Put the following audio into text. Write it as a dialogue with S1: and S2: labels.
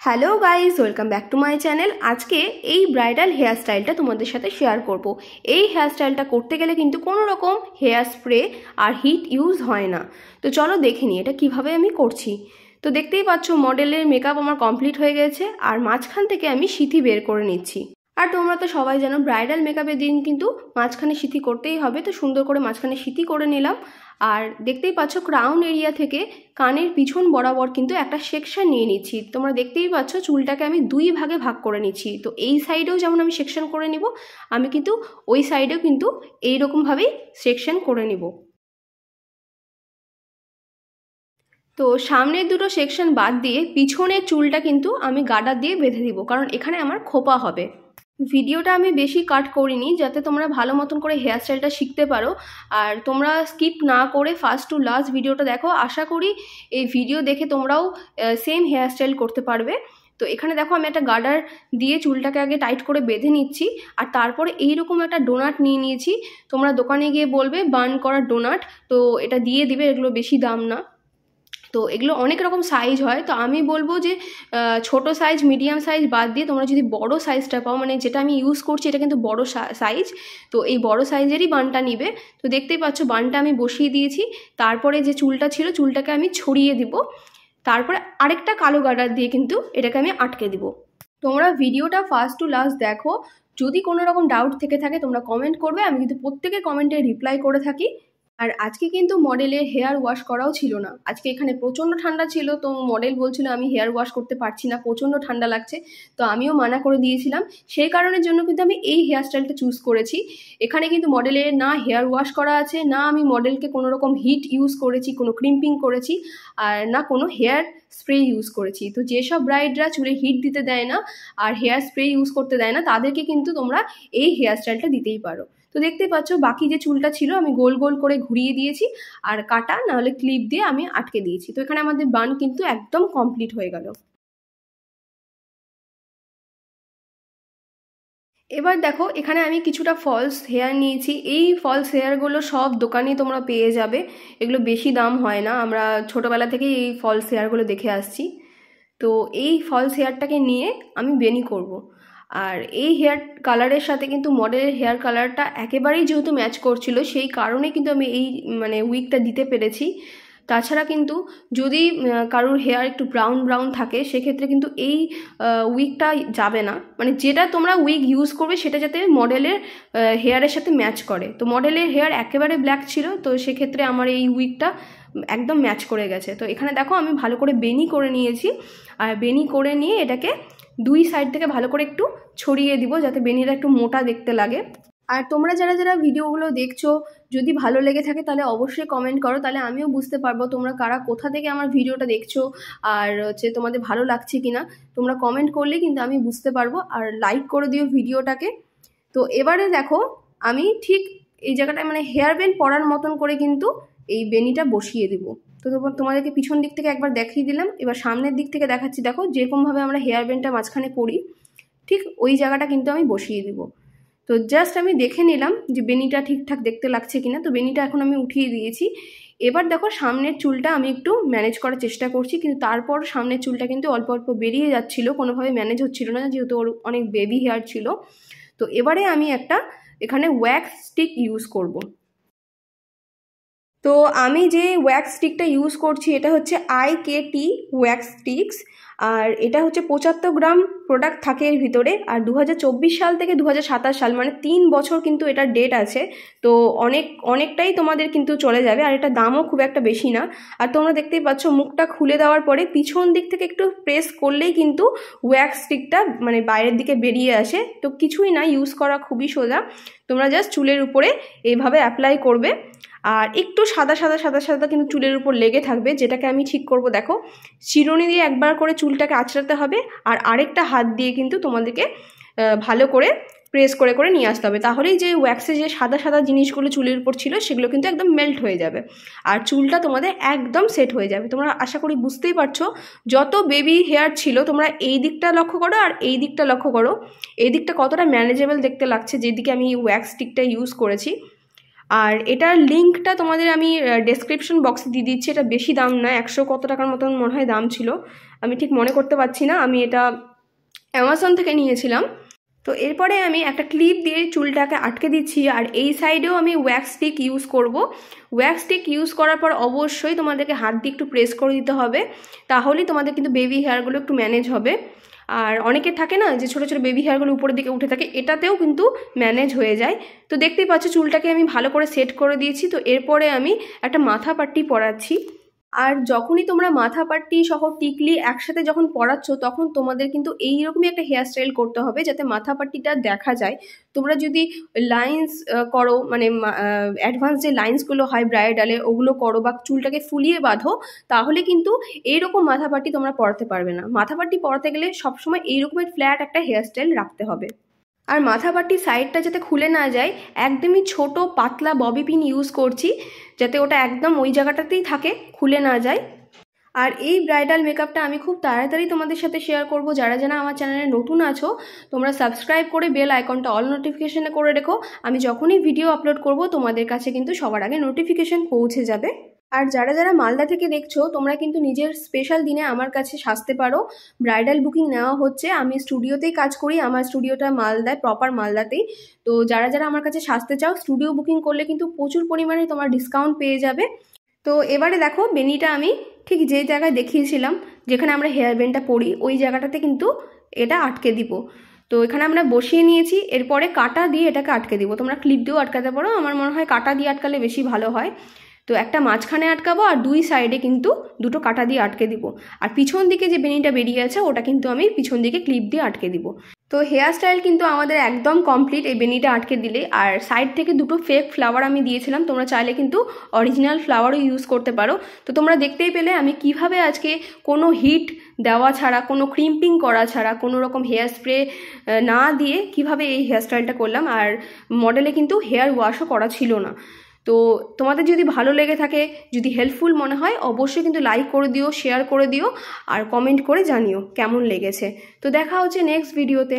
S1: Hello guys, welcome back to my channel. আজকে এই bridal hair স্টাইলটা তোমাদের সাথে শেয়ার করব। এই হেয়ার স্টাইলটা করতে গেলে কিন্তু কোনো রকম হেয়ার স্প্রে আর হিট ইউজ হয় না। তো চলো দেখে নিই এটা কিভাবে আমি করছি। তো দেখতেই পাচ্ছ মডেলের মেকআপ আমার কমপ্লিট হয়ে গেছে, আর মাঝখান থেকে আমি সিঁথি বের করে নিচ্ছি। আর তোমরা তো সবাই জানো ব্রাইডাল মেকআপের দিন কিন্তু মাঝখানে সিঁথি করতেই হবে, তো সুন্দর করে মাঝখানে সিঁথি করে নিলাম। আর দেখতেই পাচ্ছ ক্রাউন এরিয়া থেকে কানের পিছন বরাবর কিন্তু একটা সেকশন নিয়ে নিচ্ছি। তোমরা দেখতেই পাচ্ছ চুলটাকে আমি দুই ভাগে ভাগ করে নিচ্ছি। তো এই সাইডেও যেমন আমি সেকশন করে নিব, আমি কিন্তু ওই সাইডেও কিন্তু এইরকমভাবেই সেকশন করে নিব। তো সামনের দুটো সেকশন বাদ দিয়ে পিছনের চুলটা কিন্তু আমি গার্ডার দিয়ে বেঁধে দিব, কারণ এখানে আমার খোপা হবে। ভিডিওটা আমি বেশি কাট করিনি যাতে তোমরা ভালো মতন করে হেয়ার স্টাইলটা শিখতে পারো। আর তোমরা স্কিপ না করে ফার্স্ট টু লাস্ট ভিডিওটা দেখো। আশা করি এই ভিডিও দেখে তোমরাও সেম হেয়ার স্টাইল করতে পারবে। তো এখানে দেখো আমি একটা গার্ডার দিয়ে চুলটাকে আগে টাইট করে বেঁধে নিচ্ছি, আর তারপরে এইরকম একটা ডোনাট নিয়ে নিয়েছি। তোমরা দোকানে গিয়ে বলবে বার্ন করা ডোনাট, তো এটা দিয়ে দিবে, এগুলো বেশি দাম না। তো এগুলো অনেক রকম সাইজ হয়, তো আমি বলবো যে ছোট সাইজ মিডিয়াম সাইজ বাদ দিয়ে তোমরা যদি বড় সাইজটা পাও, মানে যেটা আমি ইউজ করছি এটা কিন্তু বড় সাইজ, তো এই বড় সাইজেরই বানটা নিবে। তো দেখতেই পাচ্ছ বানটা আমি বসিয়ে দিয়েছি। তারপরে যে চুলটা ছিল চুলটাকে আমি ছড়িয়ে দিব, তারপরে আরেকটা কালো গার্ডার দিয়ে কিন্তু এটাকে আমি আটকে দিব। তোমরা ভিডিওটা ফার্স্ট টু লাস্ট দেখো। যদি কোনো রকম ডাউট থেকে থাকে তোমরা কমেন্ট করবে, আমি কিন্তু প্রত্যেকের কমেন্টে রিপ্লাই করে থাকি। আর আজকে কিন্তু মডেলের হেয়ার ওয়াশ করাও ছিল না। আজকে এখানে প্রচণ্ড ঠান্ডা ছিল, তো মডেল বলছিল আমি হেয়ার ওয়াশ করতে পারছি না, প্রচণ্ড ঠান্ডা লাগছে। তো আমিও মানা করে দিয়েছিলাম। সেই কারণের জন্য কিন্তু আমি এই হেয়ার স্টাইলটা চুজ করেছি। এখানে কিন্তু মডেলের না হেয়ার ওয়াশ করা আছে, না আমি মডেলকে কোনো রকম হিট ইউজ করেছি, কোনো ক্রিম্পিং করেছি, আর না কোনো হেয়ার স্প্রে ইউজ করেছি। তো যেসব ব্রাইডরা চুলে হিট দিতে দেয় না আর হেয়ার স্প্রে ইউজ করতে দেয় না, তাদেরকে কিন্তু তোমরা এই হেয়ার স্টাইলটা দিতেই পারো। তো দেখতে পাচ্ছ বাকি যে চুলটা ছিল আমি গোল গোল করে ঘুরিয়ে দিয়েছি, আর কাটা নাহলে ক্লিপ দিয়ে আমি আটকে দিয়েছি। তো এখানে আমাদের বান কিন্তু একদম কমপ্লিট হয়ে গেল। এবার দেখো এখানে আমি কিছুটা ফলস হেয়ার নিয়েছি। এই ফলস হেয়ারগুলো সব দোকানেই তোমরা পেয়ে যাবে, এগুলো বেশি দাম হয় না। আমরা ছোটোবেলা থেকেই এই ফলস হেয়ারগুলো দেখে আসছি। তো এই ফলস হেয়ারটাকে নিয়ে আমি বেনি করব। আর এই হেয়ার কালারের সাথে কিন্তু মডেলের হেয়ার কালারটা একেবারেই যেহেতু ম্যাচ করছিল, সেই কারণে কিন্তু আমি এই উইগটা দিতে পেরেছি। তাছাড়া কিন্তু যদি কারোর হেয়ার একটু ব্রাউন ব্রাউন থাকে, সেক্ষেত্রে কিন্তু এই উইগটা যাবে না। মানে যেটা তোমরা উইগ ইউজ করবে সেটা যাতে মডেলের হেয়ারের সাথে ম্যাচ করে। তো মডেলের হেয়ার একেবারে ব্ল্যাক ছিল, তো সেক্ষেত্রে আমার এই উইগটা একদম ম্যাচ করে গেছে। তো এখানে দেখো আমি ভালো করে বেনি করে নিয়েছি, আর বেনি করে নিয়ে এটাকে দুই সাইড থেকে ভালো করে একটু ছড়িয়ে দিব যাতে বেনিটা একটু মোটা দেখতে লাগে। আর তোমরা যারা যারা ভিডিওগুলো দেখছো, যদি ভালো লেগে থাকে তাহলে অবশ্যই কমেন্ট করো, তাহলে আমিও বুঝতে পারবো তোমরা কারা কোথা থেকে আমার ভিডিওটা দেখছো, আর হচ্ছে তোমাদের ভালো লাগছে কিনা। তোমরা কমেন্ট করলে কিন্তু আমি বুঝতে পারবো, আর লাইক করে দিও ভিডিওটাকে। তো এবারে দেখো আমি ঠিক এই জায়গাটায় হেয়ার ব্যান্ড পরার মতন করে কিন্তু এই বেনিটা বসিয়ে দিব। তো তোমাদেরকে পিছন দিক থেকে একবার দেখিয়ে দিলাম, এবার সামনের দিক থেকে দেখাচ্ছি। দেখো যেরকমভাবে আমরা হেয়ার ব্যান্ডটা মাঝখানে করি, ঠিক ওই জায়গাটা কিন্তু আমি বসিয়ে দিব। তো জাস্ট আমি দেখে নিলাম যে বেনিটা ঠিকঠাক দেখতে লাগছে কিনা। তো বেনিটা এখন আমি উঠিয়ে দিয়েছি। এবার দেখো সামনের চুলটা আমি একটু ম্যানেজ করার চেষ্টা করছি, কিন্তু তারপর সামনের চুলটা কিন্তু অল্প অল্প বেরিয়ে যাচ্ছিল, কোনোভাবে ম্যানেজ হচ্ছিল না, যেহেতু ওর অনেক বেবি হেয়ার ছিল। তো এবারে আমি একটা এখানে ওয়্যাক্স স্টিক ইউজ করব। তো আমি যে ওয়্যাক্স স্টিকটা ইউজ করছি এটা হচ্ছে IKT ওয়্যাক্স স্টিক্স, আর এটা হচ্ছে 75 গ্রাম প্রোডাক্ট থাকে এর ভিতরে। আর 2024 সাল থেকে 2027 সাল, মানে 3 বছর কিন্তু এটার ডেট আছে। তো অনেকটাই তোমাদের কিন্তু চলে যাবে, আর এটা দামও খুব একটা বেশি না। আর তোমরা দেখতেই পাচ্ছ মুখটা খুলে দেওয়ার পরে পিছন দিক থেকে একটু প্রেস করলেই কিন্তু ওয়্যাক্স স্টিকটা বাইরের দিকে বেরিয়ে আসে। তো কিছুই না, ইউজ করা খুবই সোজা। তোমরা জাস্ট চুলের উপরে এইভাবে অ্যাপ্লাই করবে, আর একটু সাদা সাদা সাদা সাদা কিন্তু চুলের উপর লেগে থাকবে, যেটাকে আমি ঠিক করব। দেখো চিরুনি দিয়ে একবার করে চুলটাকে আঁচড়াতে হবে, আর আরেকটা হাত দিয়ে কিন্তু তোমাদেরকে ভালো করে প্রেস করে করে নিয়ে আসতে হবে। তাহলেই যে ওয়্যাক্সে যে সাদা সাদা জিনিসগুলো চুলের উপর ছিল সেগুলো কিন্তু একদম মেল্ট হয়ে যাবে, আর চুলটা তোমাদের একদম সেট হয়ে যাবে। তোমরা আশা করি বুঝতেই পারছো। যত বেবি হেয়ার ছিল তোমরা এই দিকটা লক্ষ্য করো আর এই দিকটা লক্ষ্য করো, এই দিকটা কতটা ম্যানেজেবল দেখতে লাগছে যেদিকে আমি ওয়্যাক্স স্টিকটা ইউজ করেছি। আর এটার লিঙ্কটা তোমাদের আমি ডেসক্রিপশন বক্সে দিয়ে দিচ্ছি। এটা বেশি দাম না, 100 কত টাকার মতন মনে হয় দাম ছিল। আমি ঠিক মনে করতে পারছি না, আমি এটা অ্যামাজন থেকে নিয়েছিলাম। তো এরপরে আমি একটা ক্লিপ দিয়ে চুলটাকে আটকে দিচ্ছি, আর এই সাইডেও আমি ওয়্যাক্স স্টিক ইউজ করব। ওয়্যাক্স স্টিক ইউজ করার পর অবশ্যই তোমাদেরকে হাত দিয়ে একটু প্রেস করে দিতে হবে, তাহলেই তোমাদের কিন্তু বেবি হেয়ারগুলো একটু ম্যানেজ হবে। আর অনেকের থাকে না যে ছোটো ছোটো বেবি হেয়ারগুলো উপরের দিকে উঠে থাকে, এটাতেও কিন্তু ম্যানেজ হয়ে যায়। তো দেখতেই পাচ্ছ চুলটাকে আমি ভালো করে সেট করে দিয়েছি। তো এরপরে আমি একটা মাথা পাট্টি পরাচ্ছি। আর যখনই তোমরা মাথা পাট্টি সহ টিকলি একসাথে যখন পরাচ্ছ, তখন তোমাদের কিন্তু এইরকমই একটা হেয়ার স্টাইল করতে হবে যাতে মাথা পাট্টিটা দেখা যায়। তোমরা যদি লাইন্স করো, মানে অ্যাডভান্স যে লাইন্সগুলো হয় ব্রাইডালে ওগুলো করো, বা চুলটাকে ফুলিয়ে বাঁধো, তাহলে কিন্তু এইরকম মাথা পাট্টি তোমরা পরাতে পারবে না। মাথা পাট্টি পরাতে গেলে সবসময় এইরকমের ফ্ল্যাট একটা হেয়ার স্টাইল রাখতে হবে। আর মাথা পাট্টির সাইডটা যাতে খুলে না যায়, একদমই ছোট পাতলা ববি পিন ইউজ করছি, যাতে ওটা একদম ওই জায়গাটাতেই থাকে, খুলে না যায়। আর এই ব্রাইডাল মেকআপটা আমি খুব তাড়াতাড়ি তোমাদের সাথে শেয়ার করব। যারা যারা আমার চ্যানেলে নতুন আছো, তোমরা সাবস্ক্রাইব করে বেল আইকনটা অল নোটিফিকেশনে করে রেখো। আমি যখনই ভিডিও আপলোড করব তোমাদের কাছে কিন্তু সবার আগে নোটিফিকেশন পৌঁছে যাবে। আর যারা যারা মালদা থেকে দেখছো, তোমরা কিন্তু নিজের স্পেশাল দিনে আমার কাছে সাজতে পারো। ব্রাইডাল বুকিং নেওয়া হচ্ছে, আমি স্টুডিওতেই কাজ করি, আমার স্টুডিওটা মালদায়, প্রপার মালদাতেই। তো যারা যারা আমার কাছে সাজতে চাও, স্টুডিও বুকিং করলে কিন্তু প্রচুর পরিমাণে তোমার ডিসকাউন্ট পেয়ে যাবে। তো এবারে দেখো বেনিটা আমি ঠিক যে জায়গায় দেখিয়েছিলাম, যেখানে আমরা হেয়ার ব্যান্ডটা পরি, ওই জায়গাটাতে কিন্তু এটা আটকে দিব। তো এখানে আমরা বসিয়ে নিয়েছি, এরপরে কাটা দিয়ে এটাকে আটকে দিব। তোমরা ক্লিপ দিয়েও আটকাতে পারো, আমার মনে হয় কাটা দিয়ে আটকালে বেশি ভালো হয়। তো একটা মাঝখানে আটকাবো, আর দুই সাইডে কিন্তু দুটো কাটা দিয়ে আটকে দিব। আর পিছন দিকে যে বেনিটা বেরিয়ে আছে ওটা কিন্তু আমি পিছন দিকে ক্লিপ দিয়ে আটকে দিব। তো হেয়ার স্টাইল কিন্তু আমাদের একদম কমপ্লিট এই বেনিটা আটকে দিলে। আর সাইড থেকে দুটো ফেক ফ্লাওয়ার আমি দিয়েছিলাম, তোমরা চাইলে কিন্তু অরিজিনাল ফ্লাওয়ারও ইউজ করতে পারো। তো তোমরা দেখতেই পেলে আমি কিভাবে আজকে কোনো হিট দেওয়া ছাড়া, কোনো ক্রিম্পিং করা ছাড়া, কোনো রকম হেয়ার স্প্রে না দিয়ে কিভাবে এই হেয়ার স্টাইলটা করলাম। আর মডেলে কিন্তু হেয়ার ওয়াশও করা ছিল না। তো তোমাদের যদি ভালো লেগে থাকে, যদি হেল্পফুল মনে হয়, অবশ্যই কিন্তু লাইক করে দিও, শেয়ার করে দিও, আর কমেন্ট করে জানিও কেমন লেগেছে। তো দেখা হচ্ছে নেক্সট ভিডিওতে।